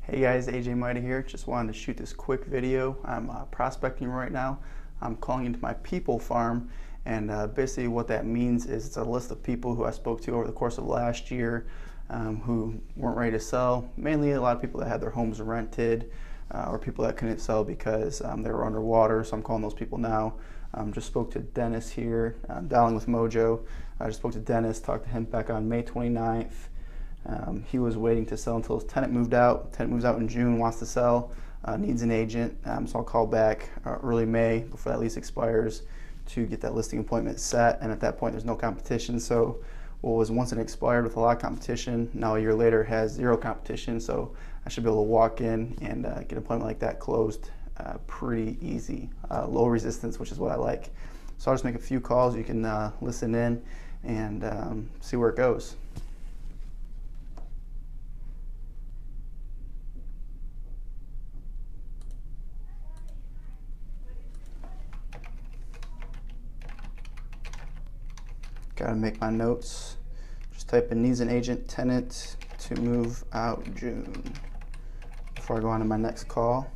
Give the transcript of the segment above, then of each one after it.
Hey guys, AJ Mida here. Just wanted to shoot this quick video. I'm prospecting right now. I'm calling into my people farm, and basically what that means is it's a list of people who I spoke to over the course of last year who weren't ready to sell. Mainly a lot of people that had their homes rented or people that couldn't sell because they were underwater, so I'm calling those people now. Just spoke to Dennis here, dialing with Mojo. I just spoke to Dennis, talked to him back on May 29th. He was waiting to sell until his tenant moved out. Tenant moves out in June, wants to sell, needs an agent. So I'll call back early May before that lease expires to get that listing appointment set. And at that point, there's no competition. So what was once an expired with a lot of competition, now a year later has zero competition. So I should be able to walk in and get an appointment like that closed pretty easy. Low resistance, which is what I like. So I'll just make a few calls. You can listen in and see where it goes. Gotta make my notes. Just type in needs an agent, tenant to move out June before I go on to my next call.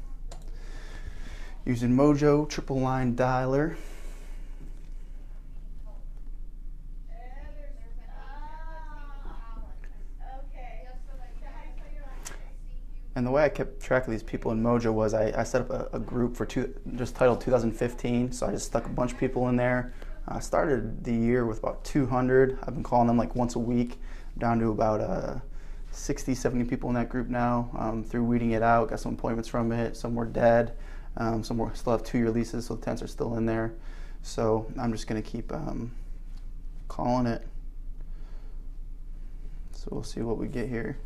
Using Mojo triple line dialer. And the way I kept track of these people in Mojo was I set up a group for just titled 2015. So I just stuck a bunch of people in there. I started the year with about 200. I've been calling them like once a week, down to about 60, 70 people in that group now. Through weeding it out, got some appointments from it. Some were dead. Some were still have 2-year leases, so the tenants are still in there. So I'm just gonna keep calling it. So we'll see what we get here.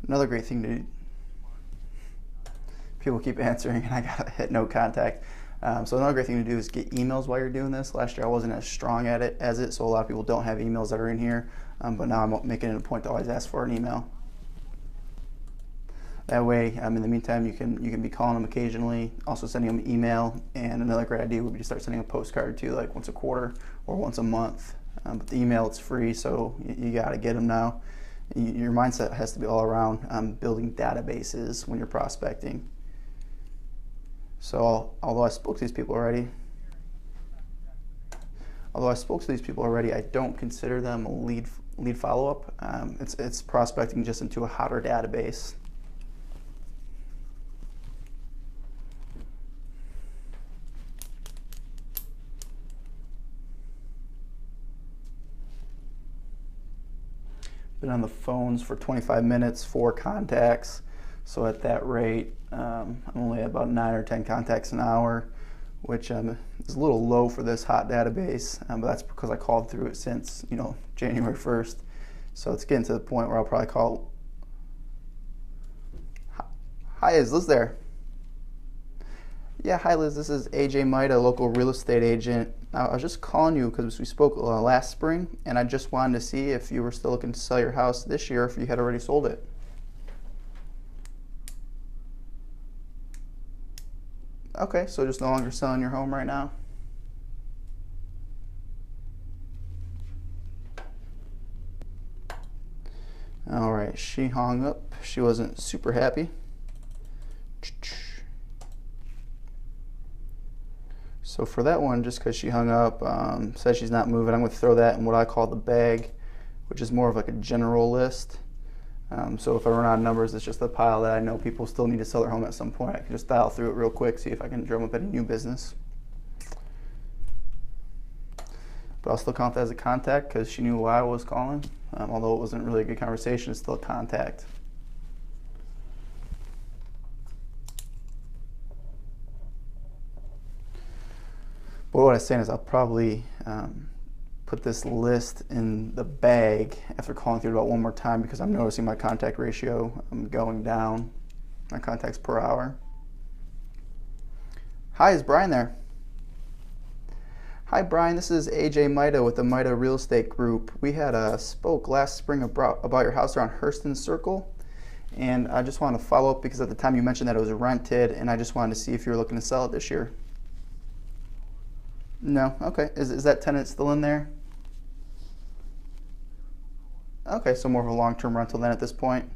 Another great thing to do. People keep answering and I gotta hit no contact. So another great thing to do is get emails while you're doing this. Last year I wasn't as strong at it so a lot of people don't have emails that are in here. But now I'm making it a point to always ask for an email. That way, in the meantime, you can be calling them occasionally, also sending them email. And another great idea would be to start sending a postcard too, like once a quarter or once a month. But the email, it's free, so you gotta get them now. Your mindset has to be all around building databases when you're prospecting. So although I spoke to these people already, I don't consider them a lead follow-up. It's prospecting just into a hotter database. Been on the phones for 25 minutes, 4 contacts. So at that rate, I'm only at about 9 or 10 contacts an hour, which is a little low for this hot database, but that's because I called through it since January 1st. So it's getting to the point where I'll probably call. Hi, is Liz there? Yeah, hi Liz, this is AJ Mida, local real estate agent. I was just calling you because we spoke last spring, and I just wanted to see if you were still looking to sell your house this year, or if you had already sold it. Okay, so just no longer selling your home right now? All right, she hung up. She wasn't super happy. So for that one, just because she hung up, says she's not moving, I'm going to throw that in what I call the bag, which is more of like a general list. So if I run out of numbers, it's just a pile that I know people still need to sell their home at some point. I can just dial through it real quick, see if I can drum up any new business. But I'll still count that as a contact because she knew why I was calling. Although it wasn't really a good conversation, it's still a contact. But what I was saying is I'll probably put this list in the bag after calling through about one more time because I'm noticing my contact ratio going down, my contacts per hour. Hi, is Brian there? Hi Brian, this is AJ Maida with the Maida Real Estate Group. We had spoke last spring about your house around Hurston Circle, and I just want to follow up because at the time you mentioned that it was rented, and I just wanted to see if you were looking to sell it this year. No? Okay. Is that tenant still in there? Okay, so more of a long-term rental then at this point?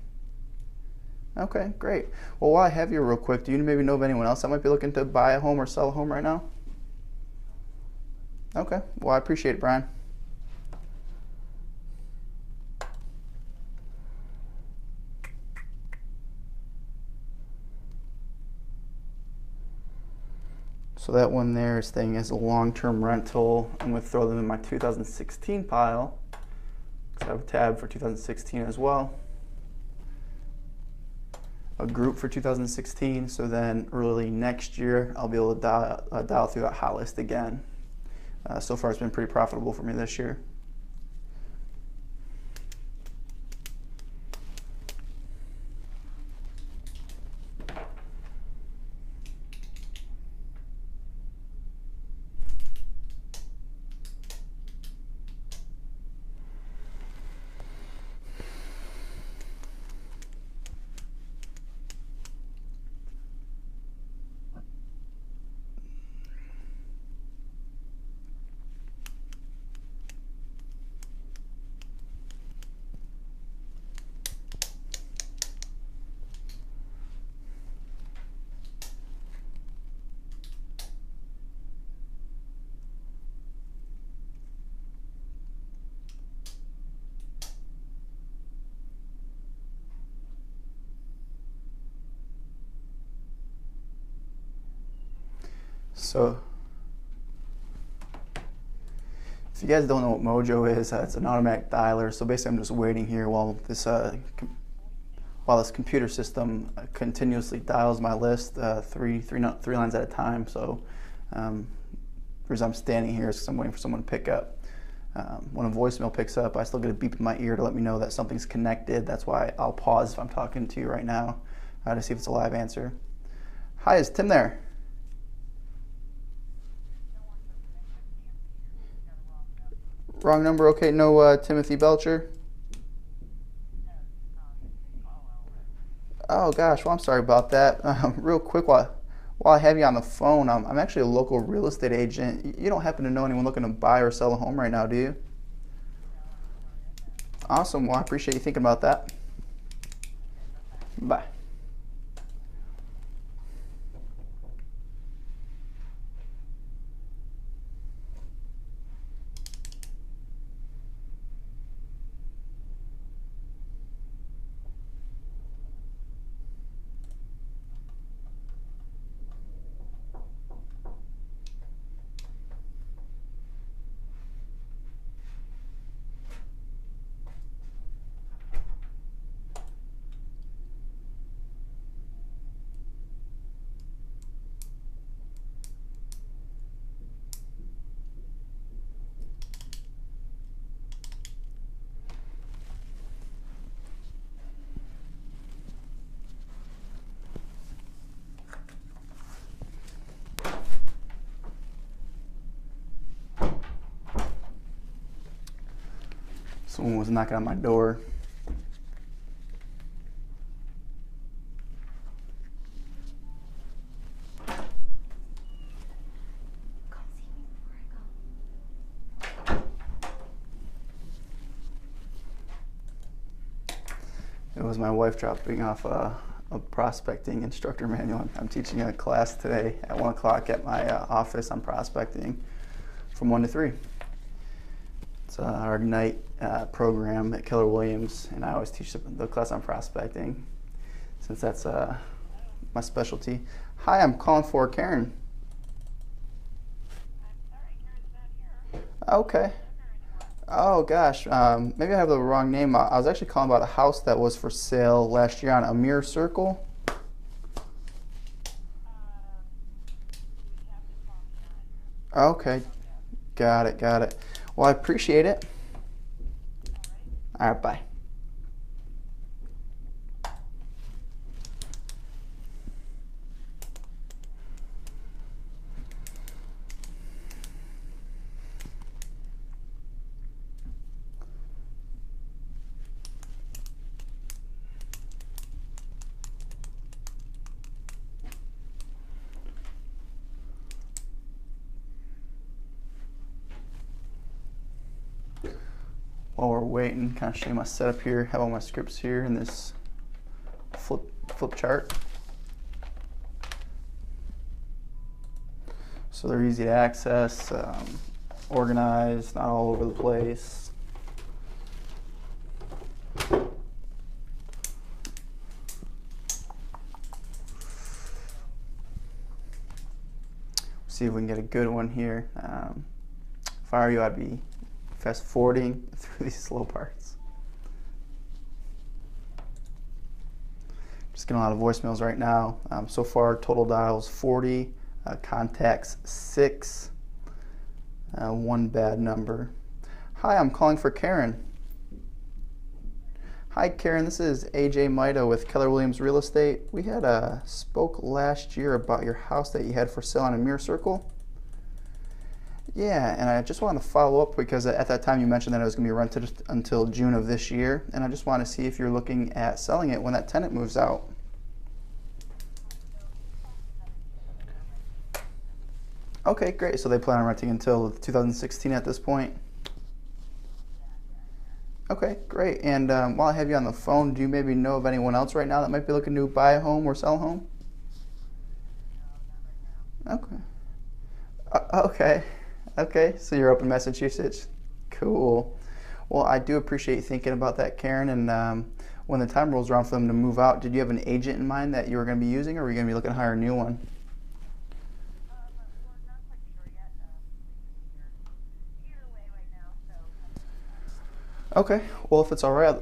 Okay, great. Well, while I have you real quick, do you maybe know of anyone else that might be looking to buy a home or sell a home right now? Okay, well, I appreciate it, Brian. So that one there is staying as a long-term rental. I'm going to throw them in my 2016 pile because I have a tab for 2016 as well. A group for 2016, so then early next year I'll be able to dial through that hot list again. So far it's been pretty profitable for me this year. So, if you guys don't know what Mojo is, it's an automatic dialer. So basically, I'm just waiting here while this computer system continuously dials my list three lines at a time. So, the reason I'm standing here is because I'm waiting for someone to pick up. When a voicemail picks up, I still get a beep in my ear to let me know that something's connected. That's why I'll pause if I'm talking to you right now to see if it's a live answer. Hi, is Tim there? Wrong number. Okay, no Timothy Belcher. Oh gosh, well I'm sorry about that. Real quick, while I have you on the phone, I'm actually a local real estate agent. You don't happen to know anyone looking to buy or sell a home right now, do you? Awesome. Well, I appreciate you thinking about that. Bye. Someone was knocking on my door. It was my wife dropping off a prospecting instructor manual. I'm teaching a class today at 1 o'clock at my office on prospecting from 1 to 3. It's our Ignite program at Keller Williams, and I always teach the class on prospecting since that's my specialty. Hi, I'm calling for Karen. Okay. Oh gosh, maybe I have the wrong name. I was actually calling about a house that was for sale last year on Amir Circle. Okay, got it, got it. Well, I appreciate it. All right, bye. while we're waiting, kind of show you my setup here. Have all my scripts here in this flip chart. So they're easy to access, organized, not all over the place. See if we can get a good one here. If I were you, I'd be fast forwarding through these slow parts. Just getting a lot of voicemails right now. So far, total dials 40, contacts 6, one bad number. Hi, I'm calling for Karen. Hi Karen, this is AJ Maida with Keller Williams Real Estate. We had spoke last year about your house that you had for sale on Amir Circle. Yeah, and I just wanted to follow up because at that time you mentioned that it was going to be rented until June of this year, and I just want to see if you're looking at selling it when that tenant moves out. Okay, great. So they plan on renting until 2016 at this point? Okay, great. And while I have you on the phone, do you maybe know of anyone else right now that might be looking to buy a home or sell a home? Okay. Okay. Okay, so you're up in Massachusetts. Cool. Well, I do appreciate you thinking about that, Karen. And when the time rolls around for them to move out, did you have an agent in mind that you were going to be using, or were you going to be looking to hire a new one? Okay. Well, if it's all right.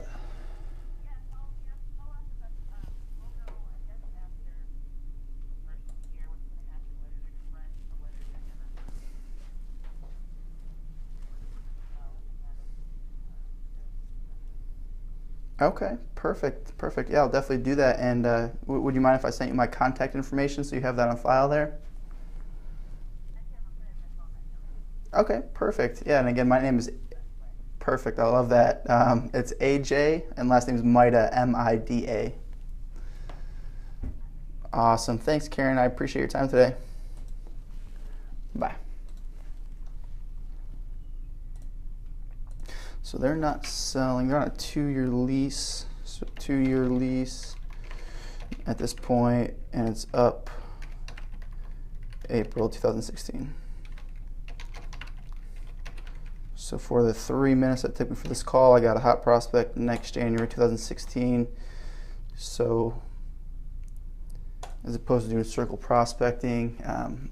Okay, perfect, perfect. Yeah, I'll definitely do that. And would you mind if I sent you my contact information so you have that on file there? Okay, perfect. Yeah, and again, my name is perfect. I love that. It's AJ, and last name is Maida, M-I-D-A. Awesome. Thanks, Karen. I appreciate your time today. Bye. So they're not selling. They're on a 2-year lease. So 2-year lease at this point, and it's up April 2016. So for the 3 minutes that took me for this call, I got a hot prospect next January 2016. So as opposed to doing circle prospecting,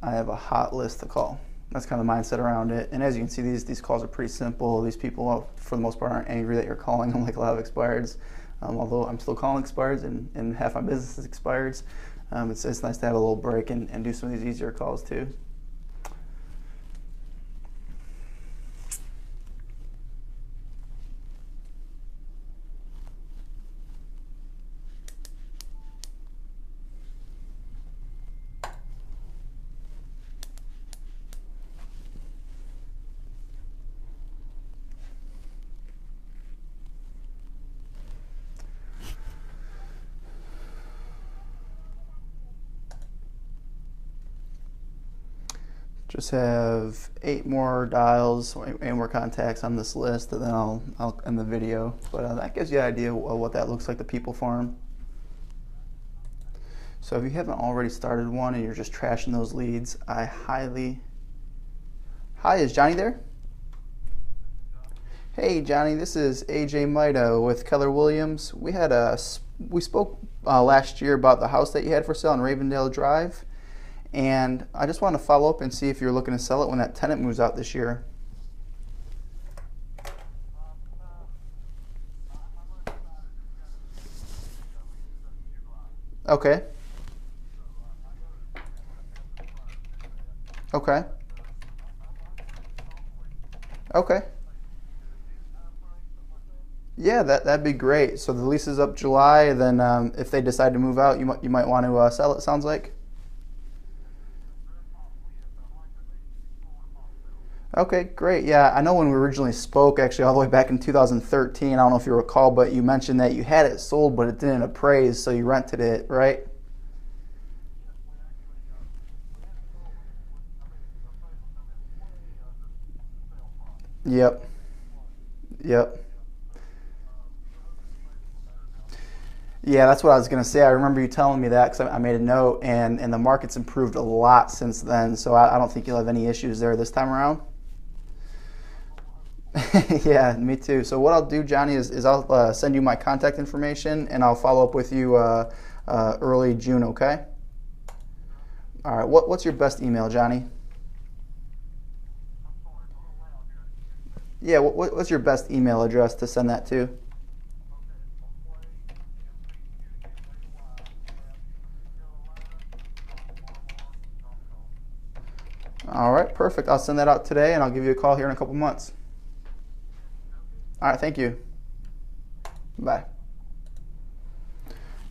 I have a hot list to call. That's kind of the mindset around it. And as you can see, these calls are pretty simple. These people, for the most part, aren't angry that you're calling them like a lot of expireds. Although I'm still calling expireds, and half my business is expireds. It's nice to have a little break and do some of these easier calls too. Just have 8 more dials, 8 more contacts on this list, and then I'll end the video. But that gives you an idea of what that looks like, the People Farm. So if you haven't already started one and you're just trashing those leads, I highly... Hi, is Johnny there? Hey Johnny, this is AJ Maida with Keller Williams. We spoke last year about the house that you had for sale on Ravendale Drive. And I just want to follow up and see if you're looking to sell it when that tenant moves out this year. Okay. Okay. Okay. Yeah, that'd be great. So the lease is up July. Then if they decide to move out, you might want to sell it. Sounds like. Okay, great. Yeah, I know when we originally spoke, actually all the way back in 2013, I don't know if you recall, but you mentioned that you had it sold, but it didn't appraise, so you rented it, right? Yep. Yep. Yeah, that's what I was going to say. I remember you telling me that because I made a note, and the market's improved a lot since then. So I don't think you'll have any issues there this time around. Yeah, me too. So what I'll do, Johnny, is I'll send you my contact information, and I'll follow up with you early June, okay? All right, what's your best email, Johnny? Yeah, what's your best email address to send that to? All right, perfect. I'll send that out today, and I'll give you a call here in a couple months. All right, thank you. Bye.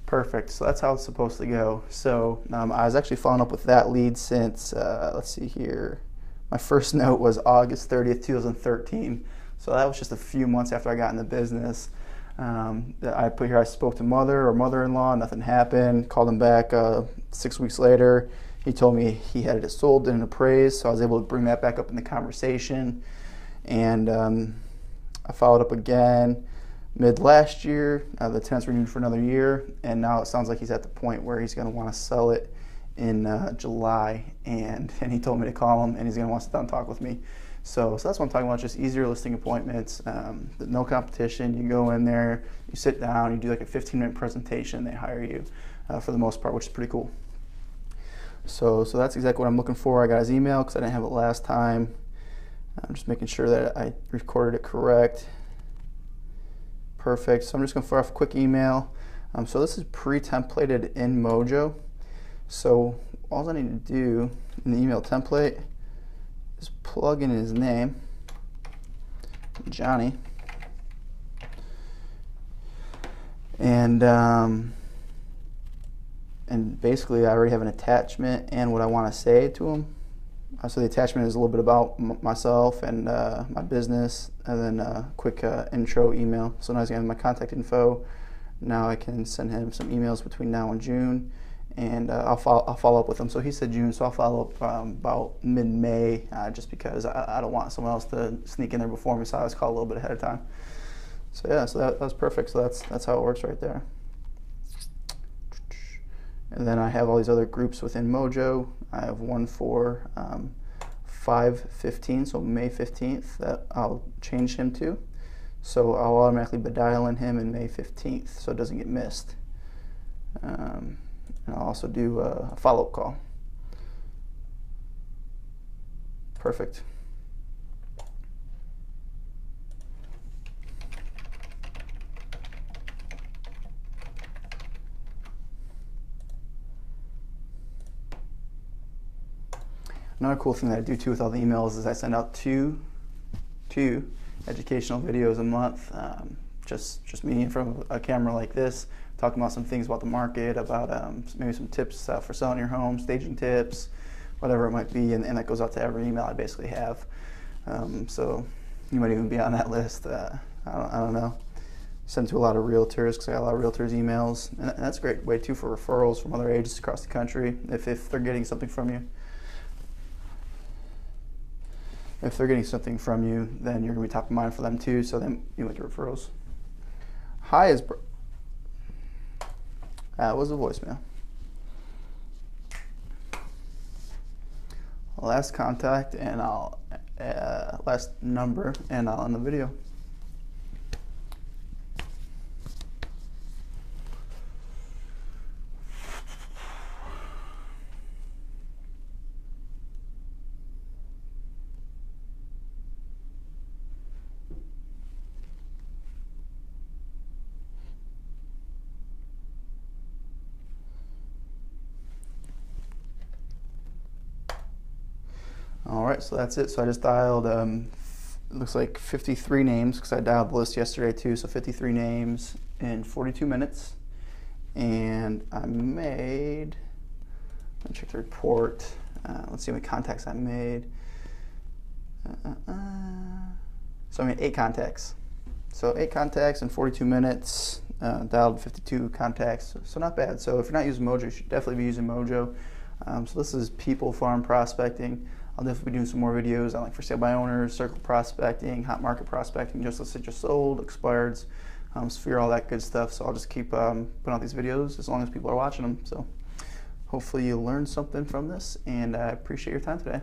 Perfect. So that's how it's supposed to go. So I was actually following up with that lead since, let's see here, my first note was August 30th, 2013. So that was just a few months after I got in the business. I put here I spoke to mother or mother-in-law, nothing happened. Called him back 6 weeks later. He told me he had it sold and appraised, so I was able to bring that back up in the conversation. And I followed up again mid last year. The tenant's renewed for another year, and now it sounds like he's at the point where he's going to want to sell it in July. And he told me to call him, and he's going to want to sit down and talk with me. So that's what I'm talking about, just easier listing appointments, no competition. You go in there, you sit down, you do like a 15-minute presentation, they hire you for the most part, which is pretty cool. So that's exactly what I'm looking for. I got his email because I didn't have it last time. I'm just making sure that I recorded it correct. Perfect. So I'm just going to fire off a quick email. So this is pre-templated in Mojo. So all I need to do in the email template is plug in his name, Johnny, and basically I already have an attachment and what I want to say to him. So the attachment is a little bit about myself and my business, and then a quick intro email. So now he's got my contact info. Now I can send him some emails between now and June, and I'll follow up with him. So he said June, so I'll follow up about mid-May, just because I don't want someone else to sneak in there before me, so I always call a little bit ahead of time. So yeah, so that was perfect. So that's how it works right there. And then I have all these other groups within Mojo. I have one for 5/15, so May 15th, that I'll change him to. So I'll automatically dial in him in May 15th, so it doesn't get missed. And I'll also do a follow-up call. Perfect. Another cool thing that I do too with all the emails is I send out two educational videos a month, just me in front of a camera like this, talking about some things about the market, about maybe some tips for selling your home, staging tips, whatever it might be, and that goes out to every email I basically have. So you might even be on that list. I don't know. Send to a lot of realtors because I got a lot of realtors emails, and that's a great way too for referrals from other agents across the country if they're getting something from you. If they're getting something from you, then you're going to be top of mind for them too, so then you make your referrals. Hi is... That was a voicemail. Last contact, and I'll... last number, and I'll end the video. All right, so that's it. So I just dialed, it looks like 53 names because I dialed the list yesterday too. So 53 names in 42 minutes. And I made, let me check the report. Let's see how many contacts I made. So I made 8 contacts. So 8 contacts in 42 minutes, dialed 52 contacts. So not bad. So if you're not using Mojo, you should definitely be using Mojo. So this is People Farm Prospecting. I'll definitely be doing some more videos on like for sale by owners, circle prospecting, hot market prospecting, just listed, just sold, expireds. sphere, all that good stuff. So I'll just keep putting out these videos as long as people are watching them. So hopefully you learned something from this, and I appreciate your time today.